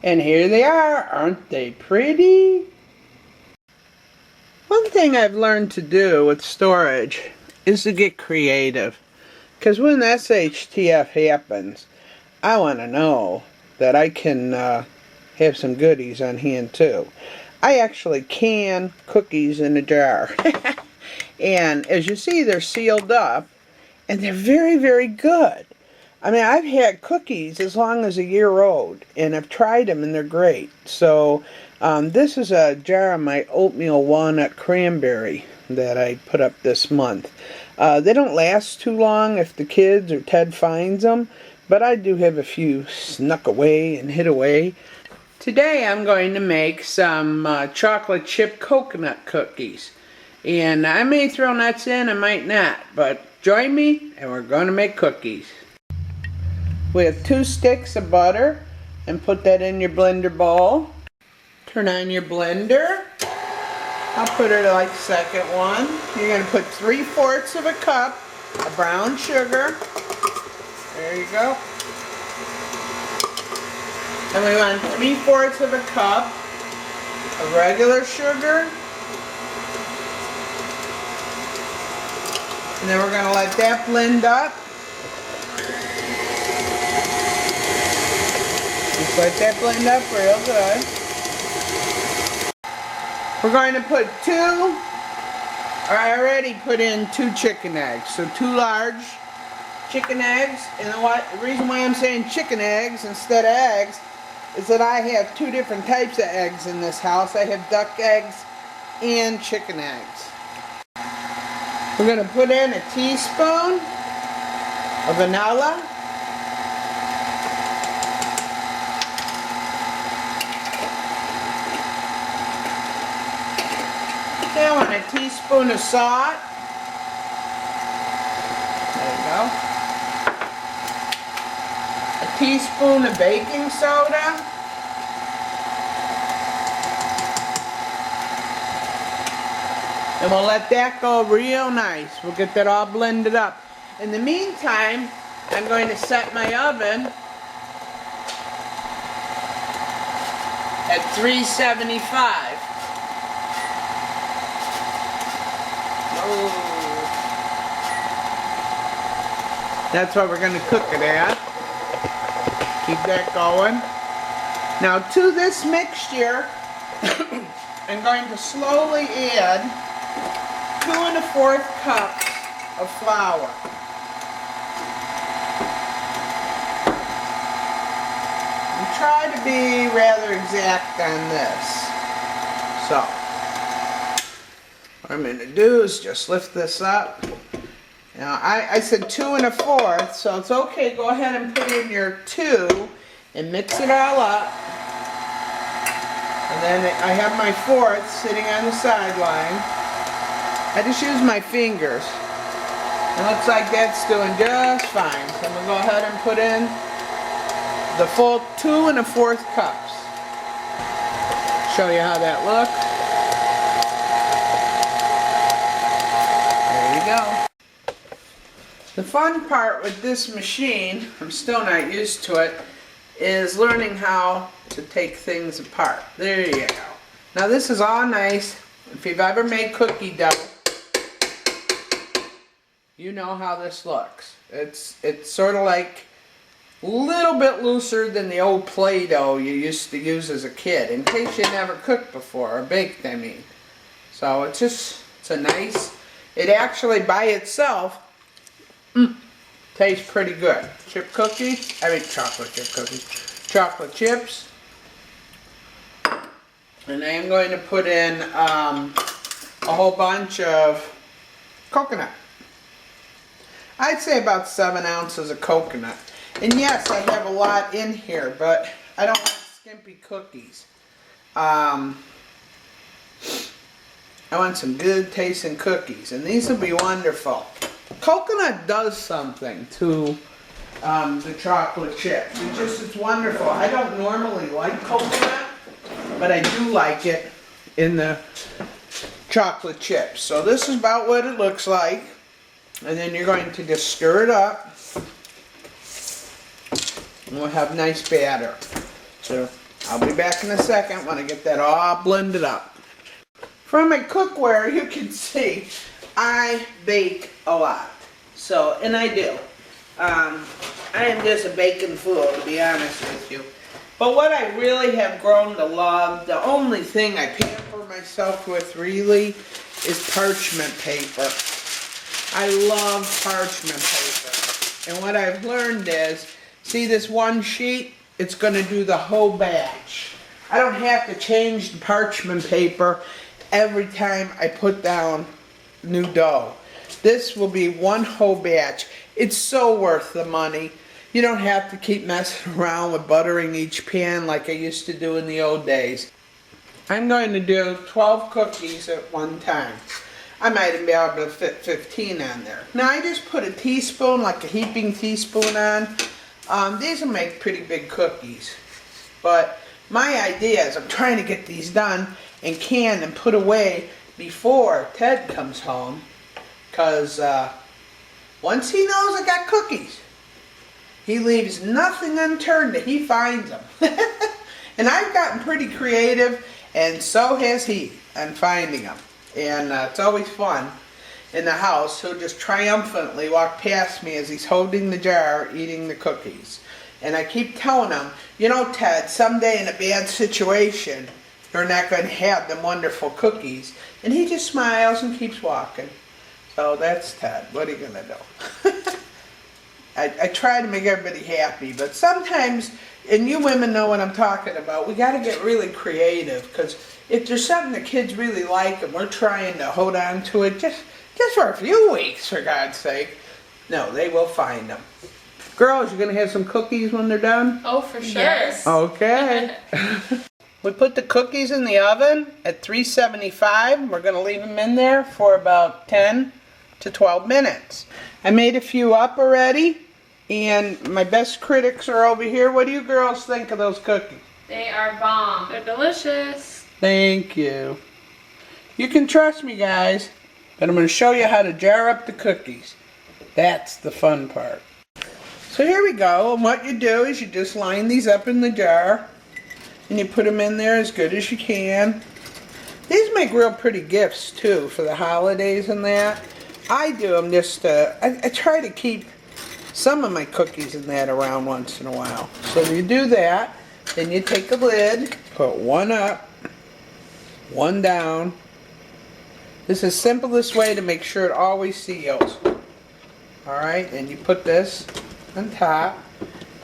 And here they are. Aren't they pretty? One thing I've learned to do with storage is to get creative. Because when SHTF happens, I want to know that I can have some goodies on hand too. I actually can cookies in a jar. And as you see, they're sealed up. And they're very, very good. I mean, I've had cookies as long as a year old, and I've tried them, and they're great. So, this is a jar of my oatmeal walnut cranberry that I put up this month. They don't last too long if the kids or Ted finds them, but I do have a few snuck away and hid away. Today I'm going to make some chocolate chip coconut cookies. And I may throw nuts in, I might not, but join me and we're going to make cookies. We have 2 sticks of butter and put that in your blender bowl. Turn on your blender. I'll put it like second one. You're going to put 3/4 of a cup of brown sugar. There you go. And we want 3/4 of a cup of regular sugar. And then we're going to let that blend up. Just let that blend up real good. We're going to put I already put in 2 chicken eggs. So 2 large chicken eggs. And the reason why I'm saying chicken eggs instead of eggs is that I have 2 different types of eggs in this house. I have duck eggs and chicken eggs. We're going to put in a teaspoon of vanilla. Okay, I want a teaspoon of salt. There you go. A teaspoon of baking soda. And we'll let that go real nice. We'll get that all blended up. In the meantime, I'm going to set my oven at 375. That's what we're going to cook it at. Keep that going. Now to this mixture, I'm going to slowly add 2 1/4 cups of flour. And try to be rather exact on this. So, what I'm going to do is just lift this up. Now, I said 2 1/4, so it's okay. Go ahead and put in your 2 and mix it all up. And then I have my 1/4 sitting on the sideline. I just use my fingers. It looks like that's doing just fine. So I'm going to go ahead and put in the full 2 1/4 cups. Show you how that looks. There you go. The fun part with this machine, I'm still not used to it, is learning how to take things apart. There you go. Now this is all nice. If you've ever made cookie dough, you know how this looks. It's sort of like a little bit looser than the old Play-Doh you used to use as a kid, in case you never cooked before, or baked, I mean. So it's a nice, it actually by itself tastes pretty good. Chip cookies, I mean chocolate chip cookies, chocolate chips. And I am going to put in a whole bunch of coconut. I'd say about 7 ounces of coconut. And yes, I have a lot in here, but I don't want skimpy cookies. I want some good tasting cookies, and these will be wonderful. Coconut does something to the chocolate chips. It's wonderful. I don't normally like coconut, but I do like it in the chocolate chips. So this is about what it looks like. And then you're going to just stir it up. And we'll have nice batter. So I'll be back in a second when I get that all blended up. From my cookware, you can see I bake a lot. So, and I do. I am just a baking fool, to be honest with you. But what I really have grown to love, the only thing I pamper myself with really is parchment paper. I love parchment paper. And what I've learned is, see this one sheet? It's going to do the whole batch. I don't have to change the parchment paper every time I put down new dough. This will be one whole batch. It's so worth the money. You don't have to keep messing around with buttering each pan like I used to do in the old days. I'm going to do 12 cookies at one time. I might even be able to fit 15 on there. Now I just put a teaspoon, like a heaping teaspoon on. These will make pretty big cookies. But my idea is I'm trying to get these done and canned and put away before Ted comes home. Because once he knows I got cookies, he leaves nothing unturned till he finds them. And I've gotten pretty creative, and so has he, on finding them. And it's always fun in the house. He'll just triumphantly walk past me as he's holding the jar, eating the cookies. And I keep telling him, you know, Ted, someday in a bad situation, you're not going to have them wonderful cookies. And he just smiles and keeps walking. So that's Ted. What are you going to do? I try to make everybody happy, but sometimes, and you women know what I'm talking about, we got to get really creative, because if there's something the kids really like and we're trying to hold on to it just for a few weeks, for God's sake, no, they will find them. Girls, you going to have some cookies when they're done? Oh, for sure. Yes. Okay. We put the cookies in the oven at 375. We're going to leave them in there for about 10 to 12 minutes. I made a few up already, and my best critics are over here. What do you girls think of those cookies? They are bomb. They're delicious. Thank you. You can trust me, guys, but I'm going to show you how to jar up the cookies. That's the fun part. So here we go, and what you do is you just line these up in the jar, and you put them in there as good as you can. These make real pretty gifts, too, for the holidays and that. I do them just, I try to keep some of my cookies in that around once in a while. So you do that, then you take a lid, put one up, one down. This is the simplest way to make sure it always seals. Alright, and you put this on top,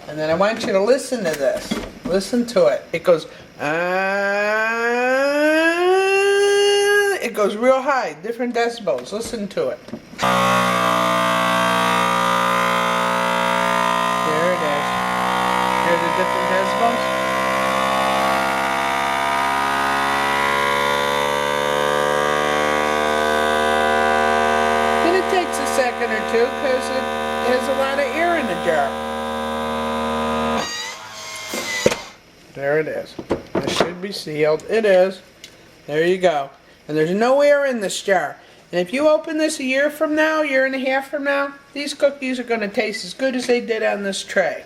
and then I want you to listen to this. Listen to it. It goes, it goes real high, different decibels. Listen to it. There it is. Hear the different decibels? And it takes a second or two because it has a lot of air in the jar. There it is. It should be sealed. It is. There you go. And there's no air in this jar. And if you open this a year from now, year and a half from now, these cookies are going to taste as good as they did on this tray.